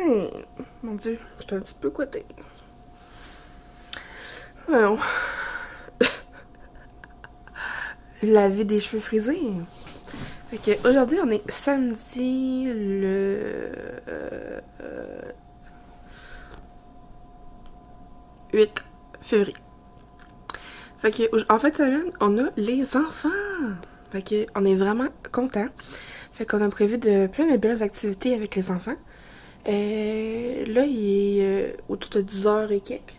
matin. Mon Dieu, j'étais un petit peu coitée. Alors, la vie des cheveux frisés. Fait que aujourd'hui, on est samedi le 8 février. Fait que en fait, cette semaine, on a les enfants. Fait que on est vraiment contents. Fait qu'on a prévu plein de belles activités avec les enfants. Là, il est autour de 10h et quelques.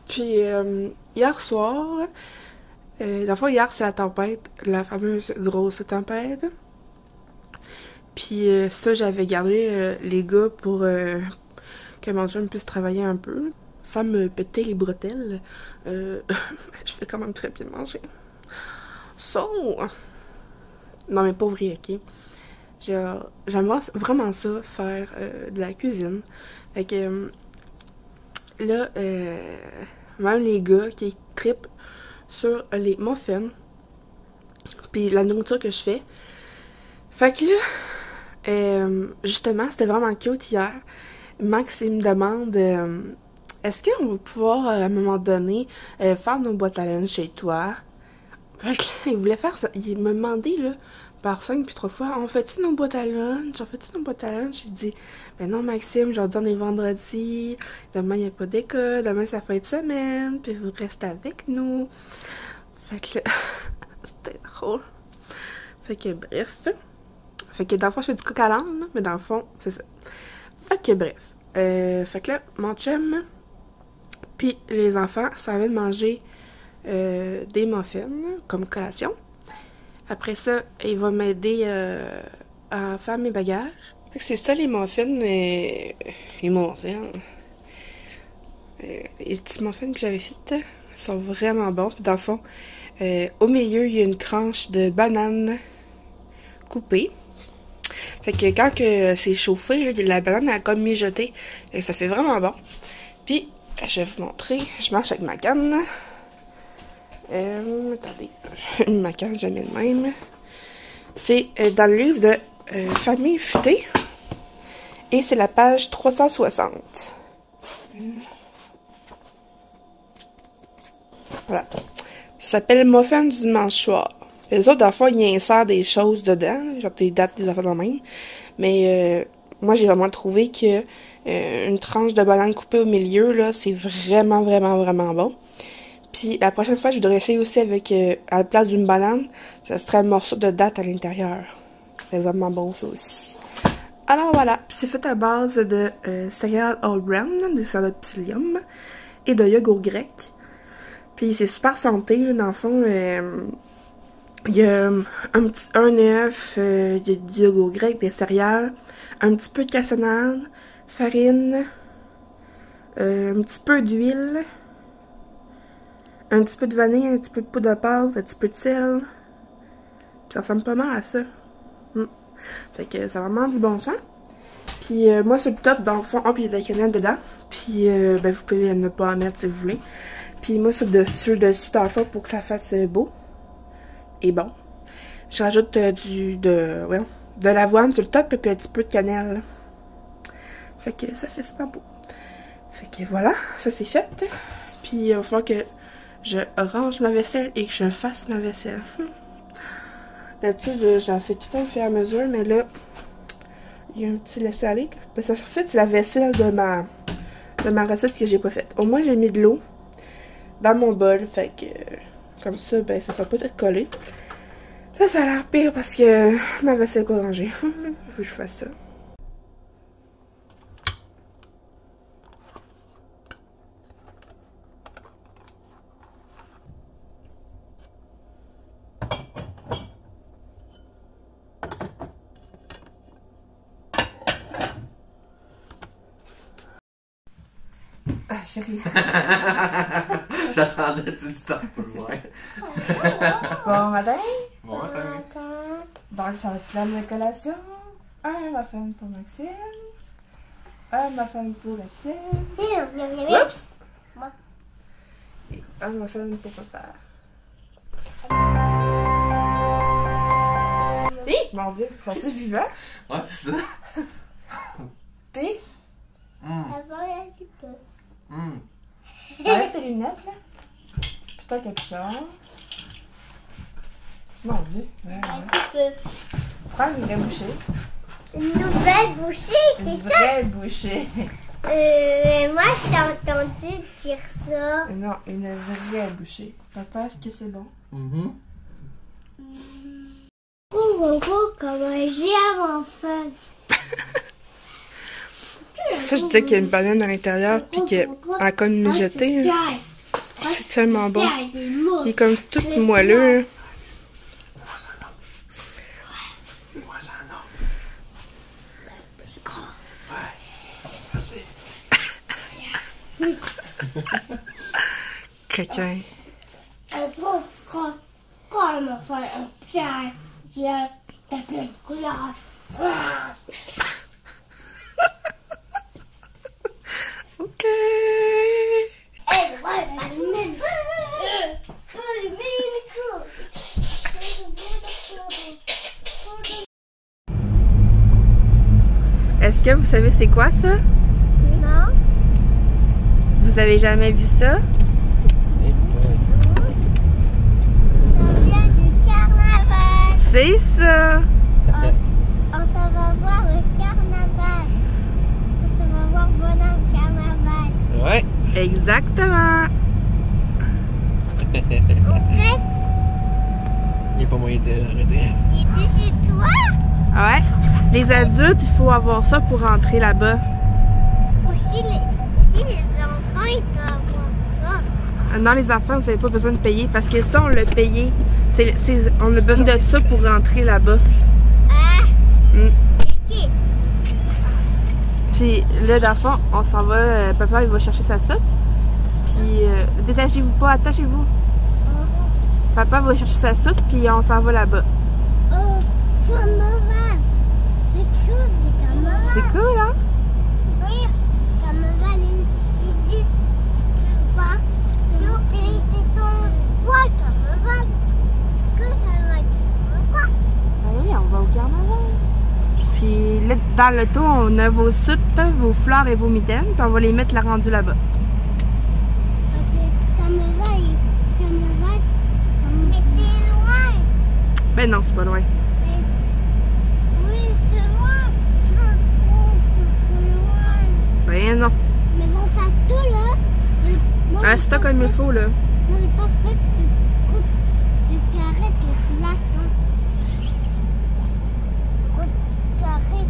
Puis, hier soir, dans le fond, hier, c'est la tempête, la fameuse grosse tempête. Puis, ça, j'avais gardé les gars pour que mon chum puisse travailler un peu, sans me péter les bretelles. Je fais quand même très bien manger. So! Non, mais pas vrai, ok? J'aime vraiment ça, faire de la cuisine. Fait que là, même les gars qui trippent sur les muffins, puis la nourriture que je fais. Fait que là, justement, c'était vraiment cute hier. Max, il me demande est-ce qu'on va pouvoir, à un moment donné, faire nos boîtes à lunch chez toi? Fait que là, il voulait faire ça. Il m'a demandé, là, par 5 puis 3 fois, on fait-tu nos boîtes à lunch? On fait-tu nos boîtes à lunch? J'ai dit, ben non, Maxime, aujourd'hui on est vendredi, demain il n'y a pas d'école, demain c'est la fin de semaine, puis vous restez avec nous. Fait que là, c'était drôle. Fait que bref. Fait que dans le fond, je fais du coq à l'âne, là, mais dans le fond, c'est ça. Fait que bref. Fait que là, mon chum, puis les enfants, ça vient de manger des muffins comme collation. Après ça, il va m'aider à faire mes bagages. Fait que c'est ça les muffins et les muffins. Les petits muffins que j'avais fait sont vraiment bons. Puis dans le fond, au milieu, il y a une tranche de banane coupée. Fait que quand c'est chauffé, là, la banane a comme mijoté. Et ça fait vraiment bon. Puis, je vais vous montrer. Je marche avec ma canne. Attendez. Ma canne, je la mets de même. C'est dans le livre de Famille futée. Et c'est la page 360. Voilà. Ça s'appelle Muffin du dimanche soir. Les autres, d'enfants, ils insèrent des choses dedans, genre des dates, des affaires de même. Mais moi, j'ai vraiment trouvé que une tranche de banane coupée au milieu, là, c'est vraiment, vraiment, vraiment bon. Puis la prochaine fois, je voudrais essayer aussi avec, à la place d'une banane, ça serait un morceau de date à l'intérieur. C'est vraiment bon, ça aussi. Alors voilà, c'est fait à base de céréales all brand, de salade psyllium et de yogourt grec. Puis c'est super santé, là, dans le fond. Il y a un œuf, il y a du yogourt grec, des céréales, un petit peu de cassonade, farine, un petit peu d'huile, un petit peu de vanille, un petit peu de poudre de pâte, un petit peu de sel. Puis ça ressemble pas mal à ça. Fait que c'est vraiment du bon sens. Puis moi sur le top, dans le fond, puis il y a de la cannelle dedans. Puis ben vous pouvez ne pas en mettre si vous voulez. Puis moi sur le dessus, dans le fond, pour que ça fasse beau et bon. Je rajoute de l'avoine sur le top et puis un petit peu de cannelle. Fait que ça fait super beau. Fait que voilà, ça c'est fait. Puis il va falloir que je range ma vaisselle et que je fasse ma vaisselle. D'habitude, j'en fais tout le temps au fur et à mesure, mais là, il y a un petit laisser-aller. Ça en fait, c'est la vaisselle de ma recette que j'ai pas faite. Au moins, j'ai mis de l'eau dans mon bol, fait que comme ça, ben, ça sera peut-être collé. Là, ça a l'air pire parce que ma vaisselle n'est pas rangée. Faut que je fasse ça. Ah, chérie. J'attendais tout le temps pour le voir. Bon matin. Bon matin. Donc, ça va être plein de collations. Un muffin pour Maxime. Un muffin pour Maxime. Oups. Et un muffin pour papa. Oui. Mon Dieu, sont-ils vivants? Ouais, c'est ça. Puis, Ça va un petit peu. enlève tes lunettes, là. Puis ton capuchon. Mon Dieu. Ouais, Un ouais. petit peu. Prends une vraie bouchée. Une nouvelle bouchée, Une c'est ça? vraie bouchée. Moi, je t'ai entendu dire ça. Non, une vraie bouchée. Papa, est-ce que c'est bon? Gros comme un géant en feu. Ça, je disais qu'il y a une banane à l'intérieur, puis qu'elle a comme mijoté. C'est tellement bon. Il est comme tout moelleux. Là. Quelqu'un. Un gros, comme un pierre. Il y a plein de couleurs. Ok. Est-ce que vous savez c'est quoi ça? Non. Vous avez jamais vu ça? Ça vient du carnaval. C'est ça! On s'en va voir le carnaval. On s'en va voir Bonhomme Carnaval. Ouais. Exactement! En fait, Il n'y a pas moyen d'arrêter. il est chez toi. Ouais. Les adultes, il faut avoir ça pour rentrer là-bas. Aussi les enfants, ils peuvent avoir ça. Non, les enfants, vous n'avez pas besoin de payer parce que ça, on l'a payé. On a besoin de ça pour rentrer là-bas. Ah, Mm. ok. Puis là, dans le fond, on s'en va. Papa, il va chercher sa soute. Puis détachez-vous pas, attachez-vous. Papa va chercher sa soute, puis on s'en va là-bas. Oh, carnaval. C'est cool, c'est carnaval. C'est cool, hein? Oui, carnaval, ils disent que va. Nous, puis c'est ton roi, carnaval. Que carnaval. Quoi? Ben oui, on va au carnaval. Puis là, dans l'auto, on a vos soutes, vos fleurs et vos mitaines, puis on va les mettre là rendus là-bas. Carnaval. Mais c'est loin. Ben non, c'est pas loin. Oui, c'est loin. Je trouve que c'est loin. Ben non. Mais dans sa tour là, Ah, c'est ça comme il faut, là. on n'avait pas fait de carré de glace. De carré.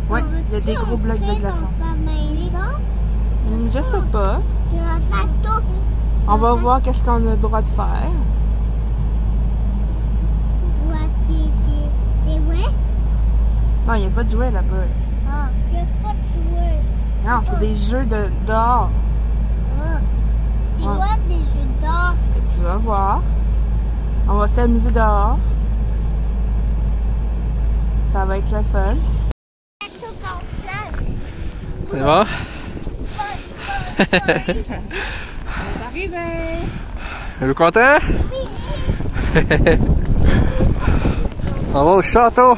Ouais, il y a des gros blocs de glaçons. Dans sa maison, Je sais pas. dans sa tour. On va voir qu'est-ce qu'on a le droit de faire. Ouais, t'es ouais? Non, il n'y a pas de jouets là-bas. Ah, il n'y a pas de jouets. Non, c'est des jeux dehors. Ah, c'est Ouais. quoi des jeux d'or? Et tu vas voir. On va s'amuser dehors. Ça va être le fun. Tout en flash. C'est bon? On est arrivé! Êtes-vous content? On va au château.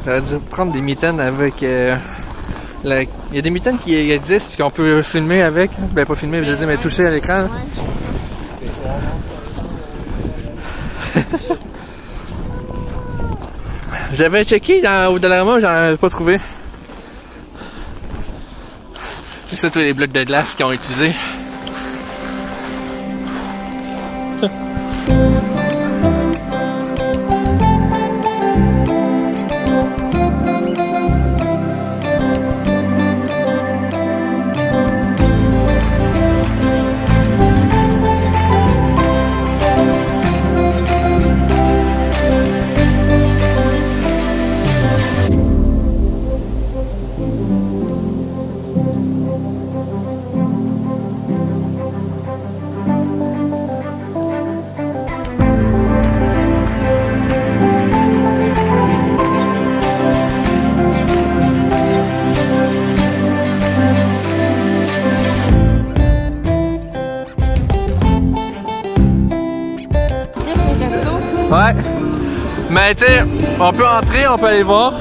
J'aurais dû prendre des mitaines avec... Il y a des mitaines qui existent, qu'on peut filmer avec. Ben pas filmer, je veux dire, mais toucher à l'écran. J'avais checké au Dollarama, j'en ai pas trouvé. C'est tous les blocs de glace qu'ils ont utilisés. Ouais. Mais tu sais, on peut entrer, on peut aller voir.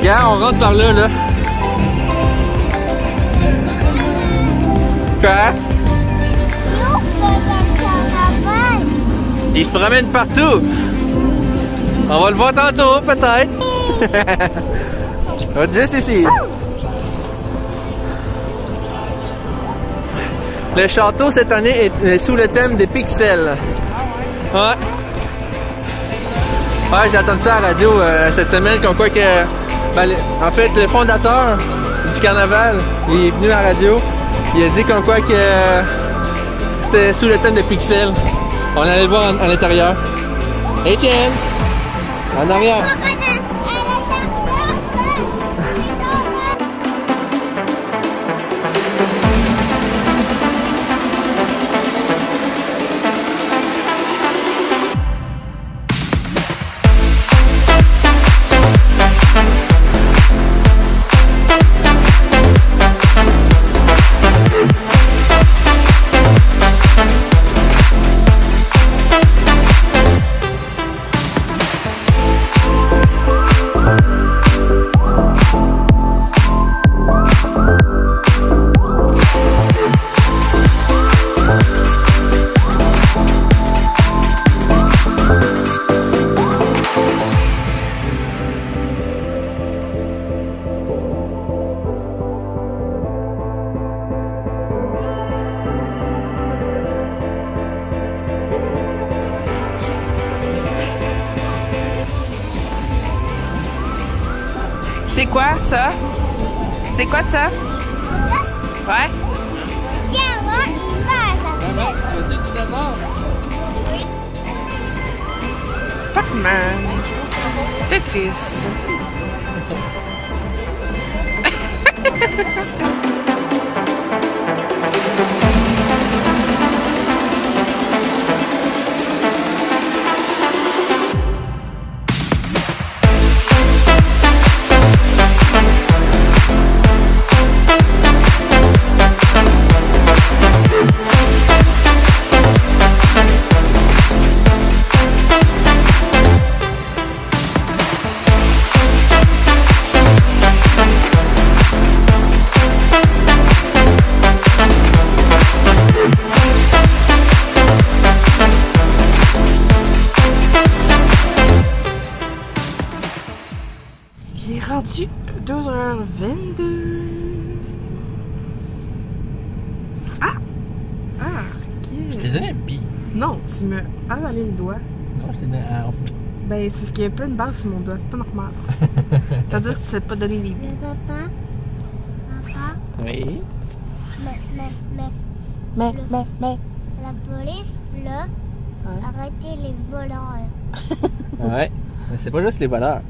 Regarde, on rentre par là, là. Quoi? Nous, on va dans le carnaval. Il se promène partout. On va le voir tantôt, peut-être. On va juste ici. Le château, cette année, est sous le thème des pixels. Ouais. Ouais, j'ai entendu ça à la radio cette semaine, comme quoi que... Ben, en fait, le fondateur du carnaval, il est venu à la radio. Il a dit comme quoi que c'était sous le thème des pixels. On allait le voir à l'intérieur. Étienne! En arrière! C'est quoi ça? C'est quoi ça? Ouais? Tiens, là, il va. Pac-Man. Tetris. Il est rendu 2h22. Ah! Ah, ok. Je t'ai donné un bi. Non, tu me avalé le doigt. Non, je t'ai donné un... Ben, c'est parce qu'il y a plein de barres sur mon doigt, c'est pas normal. C'est-à-dire que tu sais pas donner les billes. Mais papa, Oui. mais, la police, là, arrêtez les voleurs. Ouais. Mais c'est pas juste les voleurs.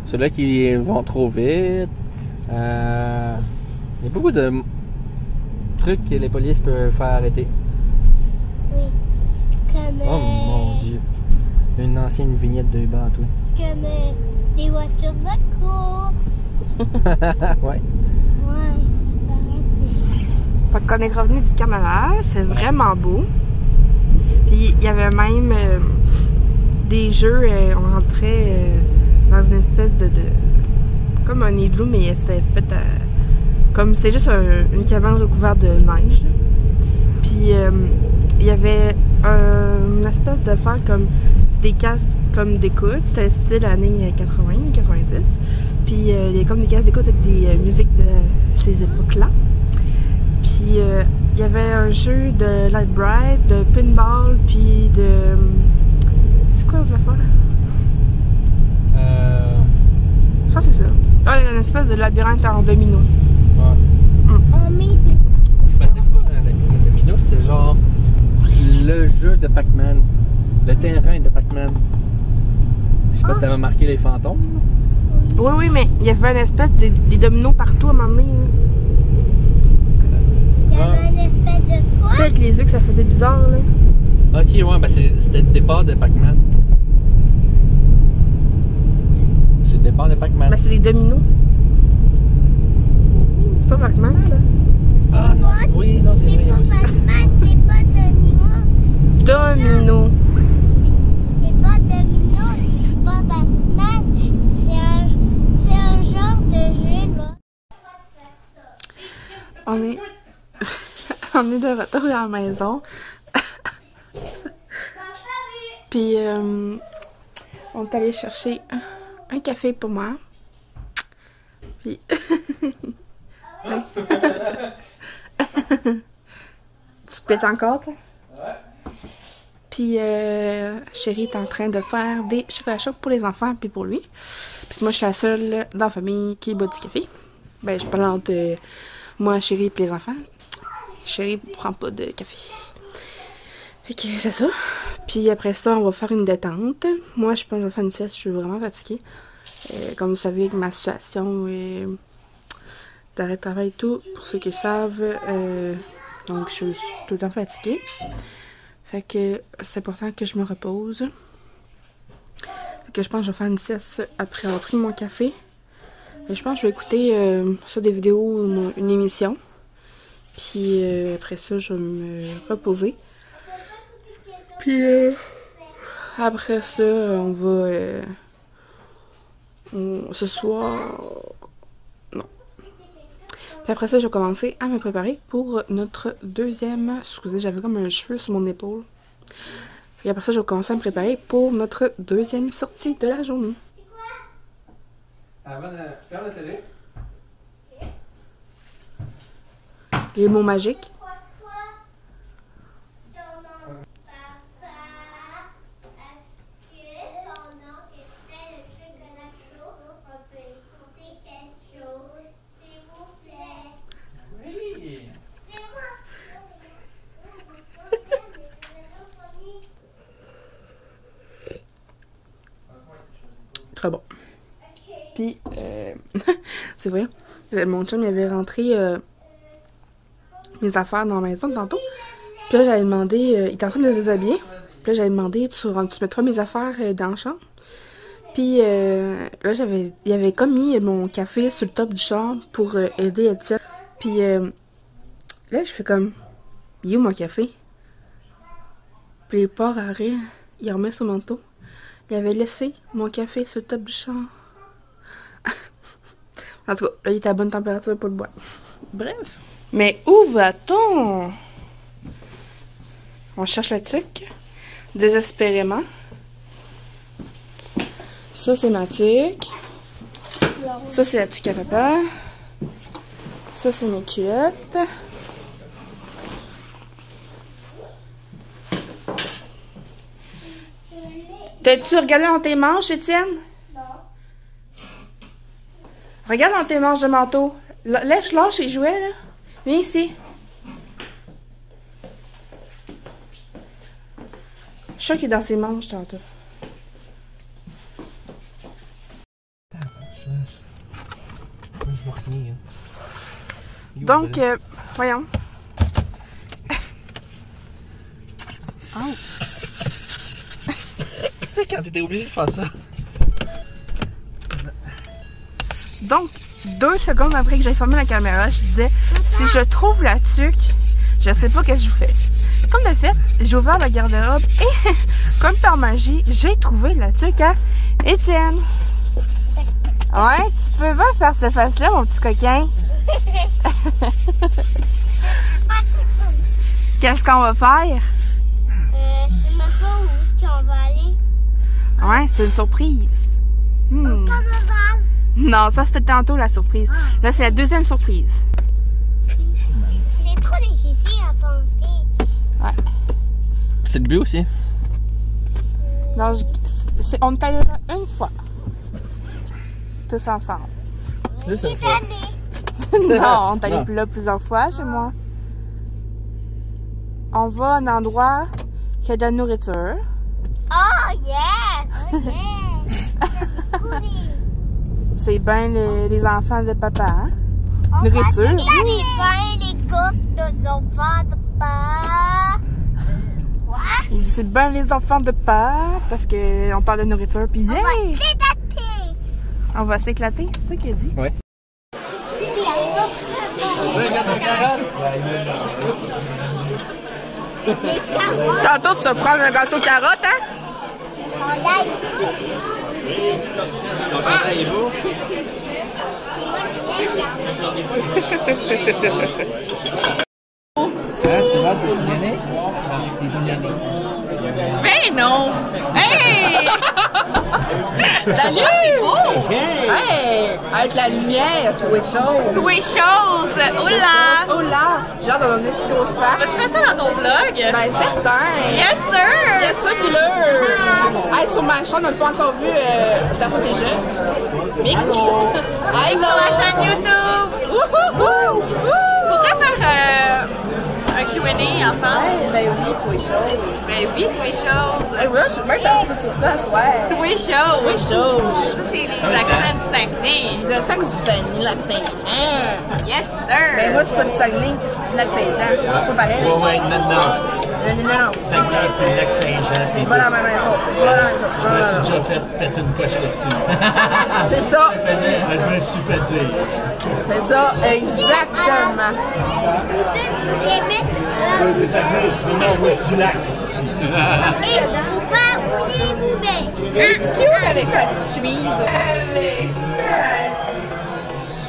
Ceux-là qui vont trop vite. Il y a beaucoup de trucs que les polices peuvent faire arrêter. Oui. Comme, Oh mon Dieu. Une ancienne vignette de Uber, tout. Comme des voitures de course. Ouais. Ouais, c'est pareil. Fait qu'on est revenu du carnaval, c'est vraiment beau. Puis il y avait même des jeux, on rentrait dans une espèce de comme un igloo, mais c'était fait comme c'était juste une cabane recouverte de neige. Là. Puis il y avait une espèce de faire comme des casques comme d'écoute, c'était style années 80, 90. Puis il y a comme des casques d'écoute avec des musiques de ces époques-là. Puis il y avait un jeu de Light Bright, de pinball, puis de... C'est quoi l'autre affaire? Je pense que c'est ça. Ah, il y a une espèce de labyrinthe en domino. Ouais. On met des... Ben, c'était pas un domino, c'était genre le jeu de Pac-Man. Le terrain de Pac-Man. Je sais pas si t'avais marqué les fantômes. Oui, oui, mais il y avait une espèce de des dominos partout à un moment donné. Il y avait une espèce de Tu quoi? sais, avec les yeux que ça faisait bizarre, là. Ok, ouais, ben c'était le départ de Pac-Man. C'est le départ de Pac-Man. Ben, c'est des dominos. C'est pas Pac-Man, ça? Ah, non, oui, non, c'est C'est vrai, pas oui, c'est vrai. Batman, c'est pas Domino. Domino. On est... on est de retour à la maison. Puis, on est allé chercher un café pour moi. Puis... ouais. Tu pètes encore, toi? Ouais. Puis, Chérie est en train de faire des chocolats chauds pour les enfants puis pour lui. Puis moi, je suis la seule dans la famille qui boit du café. Ben, je parle entre moi, Chérie et les enfants. Chérie prend pas de café. Fait que c'est ça. Puis après ça, on va faire une détente. Moi, je pense que je vais faire une sieste. Je suis vraiment fatiguée. Comme vous savez, avec ma situation d'arrêt de travail et tout, pour ceux qui savent, donc je suis tout le temps fatiguée. Fait que c'est important que je me repose. Fait que je pense que je vais faire une sieste après avoir pris mon café. Et je pense que je vais écouter ça des vidéos, une émission. Puis après ça, je vais me reposer. Puis après ça, on va... ce soir... Non. Puis après ça, je vais commencer à me préparer pour notre deuxième... Excusez, j'avais comme un cheveu sur mon épaule. Et après ça, je vais commencer à me préparer pour notre deuxième sortie de la journée. Avant de faire la télé. Les mots magiques. Très bon. Puis, c'est vrai, mon chum il avait rentré mes affaires dans la maison tantôt. Puis là, j'avais demandé, il était en train de se déshabiller. Puis là, j'avais demandé, tu mettras mes affaires dans la chambre. Puis là, il avait comme mis mon café sur le top du char pour aider Étienne. Puis là, je fais comme, il est où mon café? Puis il part à rire, il remet son manteau. Il avait laissé mon café sur le top du char. En tout cas, là, il était à bonne température pour le boire. Bref. Mais où va-t-on? On cherche la tuque. Désespérément. Ça, c'est ma tuque. Ça, c'est la tuque à papa. Ça, c'est mes culottes. T'as-tu regardé dans tes manches, Étienne? Non. Regarde dans tes manches de manteau. Lâche les jouets, là. Viens ici. Je suis sûr qu'il est dans ses manches, tantôt. Je vois rien. Donc, voyons. Oh. Tu sais, quand t'étais obligé de faire ça. Donc, 2 secondes après que j'ai fermé la caméra, je disais, si je trouve la tuque, je sais pas qu'est-ce que je fais. Comme de fait, j'ai ouvert la garde-robe et, comme par magie, j'ai trouvé la tuque à Étienne. Ouais, tu peux pas faire cette face-là, mon petit coquin. Qu'est-ce qu'on va faire? Je sais même pas où on va aller. Ouais, c'est une surprise. Au carnaval. Non, ça c'était tantôt la surprise. Là, c'est la deuxième surprise. C'est trop difficile à penser. Ouais. C'est le but aussi. Non, on est allé là une fois. Tous ensemble. Là, c'est une fois. Non, on est allé là plusieurs fois chez moi. On va à un endroit qui a de la nourriture. Oh yes! Oh yes! C'est bien les enfants de papa, hein? Nourriture. C'est bien les gouttes de enfants de papa. Il dit c'est bien les enfants de papa parce qu'on parle de nourriture. Puis yeah! On va s'éclater, c'est ça qu'il a dit? Ouais. Tantôt, tu vas prendre un gâteau carotte, hein? Ton chandail est beau. Tu vas te cuisiner? Ben non! Hey! Salut, c'est beau! Hey! Avec la lumière, tout est chaud. Tout est chose! Oh là! Oh là! J'ai hâte de donner si grosse face. Vas-tu mettre ça dans ton vlog? Ben certain! Yes, sir! Yes, ça, pis là, sur ma chaîne, on n'a pas encore vu faire ça, c'est jeux. Mick! Hey, Sur la chaîne YouTube! Wouhou! Faudrait faire un Q&A ensemble. Ben oui, tout est chaud. Ben oui, tout est chose. Hey, ouais, je suis même partie sur ça, ouais. Tout est chose. Tout est chaud. Ça, c'est les accents du Saguenay. C'est ça que c'est lac Saint-Jean. Yes, sir! Ben moi, je suis pas du Saguenay, je suis du lac Saint-Jean. Pas pareil. Ouais, non. Non. Saguenay puis le lac Saint-Jean, c'est Pas la même info. Pas la même info. Je me suis déjà fait péter une coche là-dessus. C'est ça. Je me suis fait dire. C'est ça, exactement. Le Saguenay, mais non, moi je suis du lac. C'est cute avec sa petite chemise. Avec sa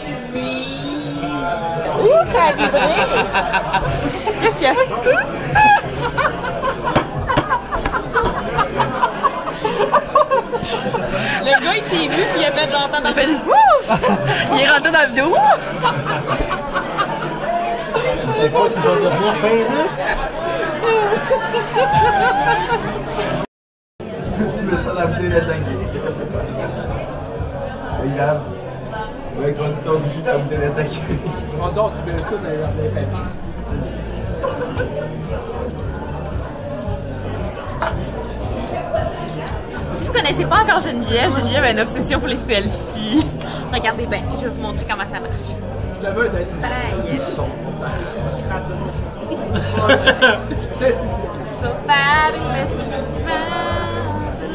chemise. Ouh, ça a vibré! Qu'est-ce qu'il y a? Le gars, il s'est vu, puis il a fait genre tant d'affaires. Il est rentré dans la vidéo. C'est pas qu'ils vont devenir famous? Tu mets ça dans la bouteille de Saguenay. Regarde. Ouais, quand tu tombes juste la bouteille de Saguenay. Je m'endors, tu mets ça dans les papiers. Si vous connaissez pas encore Geneviève, Geneviève a une obsession pour les selfies. Regardez bien, je vais vous montrer comment ça marche. Je la veux d'être. Bye! Son. So fabulous.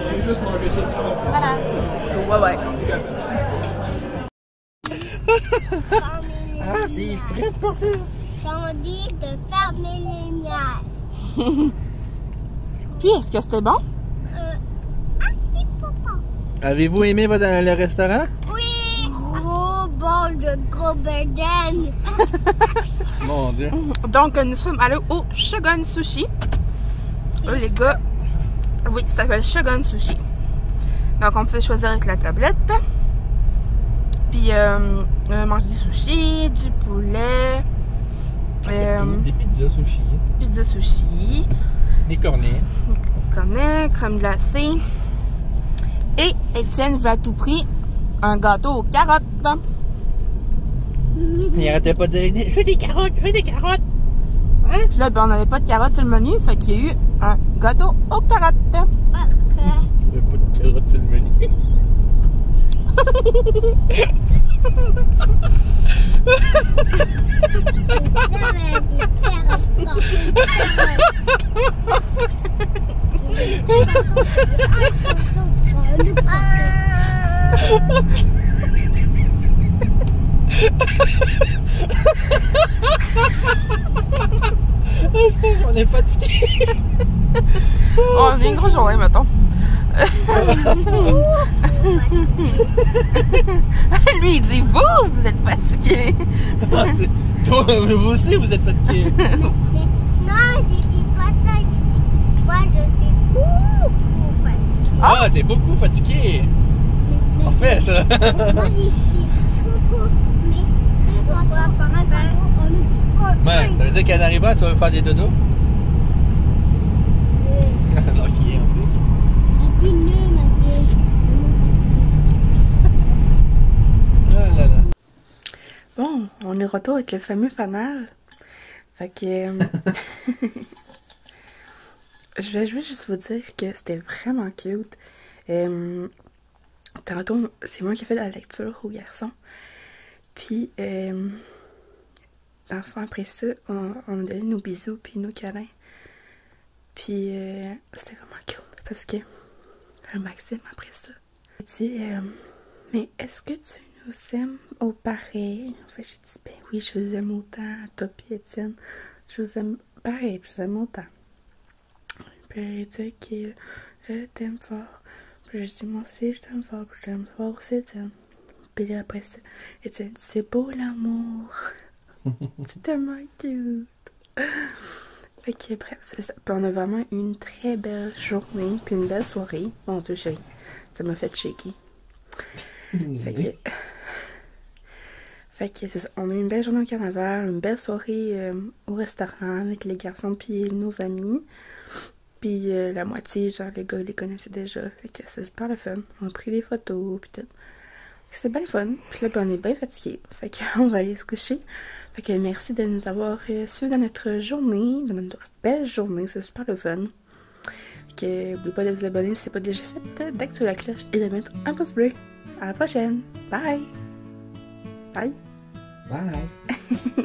J'ai juste mangé ça, tu comprends. Voilà. Ouais. Ah, c'est frais de porter. On dit de fermer les lumières. Puis, est-ce que c'était bon? Il faut pas. Avez-vous aimé le restaurant? Oui, gros bol de gros bedaine. Mon Dieu. Donc, nous sommes allés au Shogun Sushi. Les gars, oui, ça s'appelle Shogun Sushi. Donc, on peut choisir avec la tablette. Puis, on a mangé du sushi, du poulet, Des pizzas sushi. pizza sushi, Des cornets. cornet, crème glacée. Et Étienne veut à tout prix un gâteau aux carottes. Il arrêtait pas de dire je veux des carottes, je veux des carottes. Puis là, ben, on n'avait pas de carottes sur le menu, fait qu'il y a eu un gâteau aux carottes. Ok. Il n'y a pas de carottes sur le menu. On est fatigué. Oh, c'est une grosse journée, mettons. Lui, il dit vous êtes fatigué. Toi, vous aussi, vous êtes fatigué. Non, je dis pas ça. Je dis, moi, je suis beaucoup fatiguée. Ah, t'es beaucoup fatigué. Mais- Parfait, ça. Moi, je dis beaucoup. Mais on doit pas mal Ouais, ça veut dire qu'en arrivant, tu vas faire des dodos? Alors qu'il est en plus. Ah là là. Bon, on est retour avec le fameux fanal. Fait que... je vais juste vous dire que c'était vraiment cute. Tantôt, c'est moi qui ai fait la lecture aux garçons. Puis, dans le fond, après ça, on a donné nos bisous puis nos câlins. Puis, c'était vraiment cute. Parce que, Maxime, après ça, il dit, mais est-ce que tu nous aimes au pareil? En fait, j'ai dit, ben oui, je vous aime autant, toi et Étienne. Je vous aime pareil, je vous aime autant. Puis, il dit que je t'aime fort. Puis, j'ai dit, moi aussi, je t'aime fort, puis je t'aime fort aussi, Étienne. Puis là, après ça, elle dit, c'est beau l'amour. C'est tellement cute. Fait que bref, c'est ça. Puis on a vraiment eu une très belle journée, puis une belle soirée. Mon Dieu, chérie, ça m'a fait shaky. Fait que c'est ça. On a eu une belle journée au carnaval, une belle soirée au restaurant avec les garçons puis nos amis. Puis la moitié, genre les gars, ils les connaissaient déjà. Fait que c'est super le fun. On a pris des photos puis tout. C'était bien le fun. Puis là, ben, on est bien fatigués. Fait qu'on va aller se coucher. Fait que merci de nous avoir suivis dans notre journée, dans notre belle journée. C'est super le fun. Fait que n'oubliez pas de vous abonner si ce n'est pas déjà fait, d'activer la cloche et de mettre un pouce bleu. À la prochaine. Bye! Bye! Bye!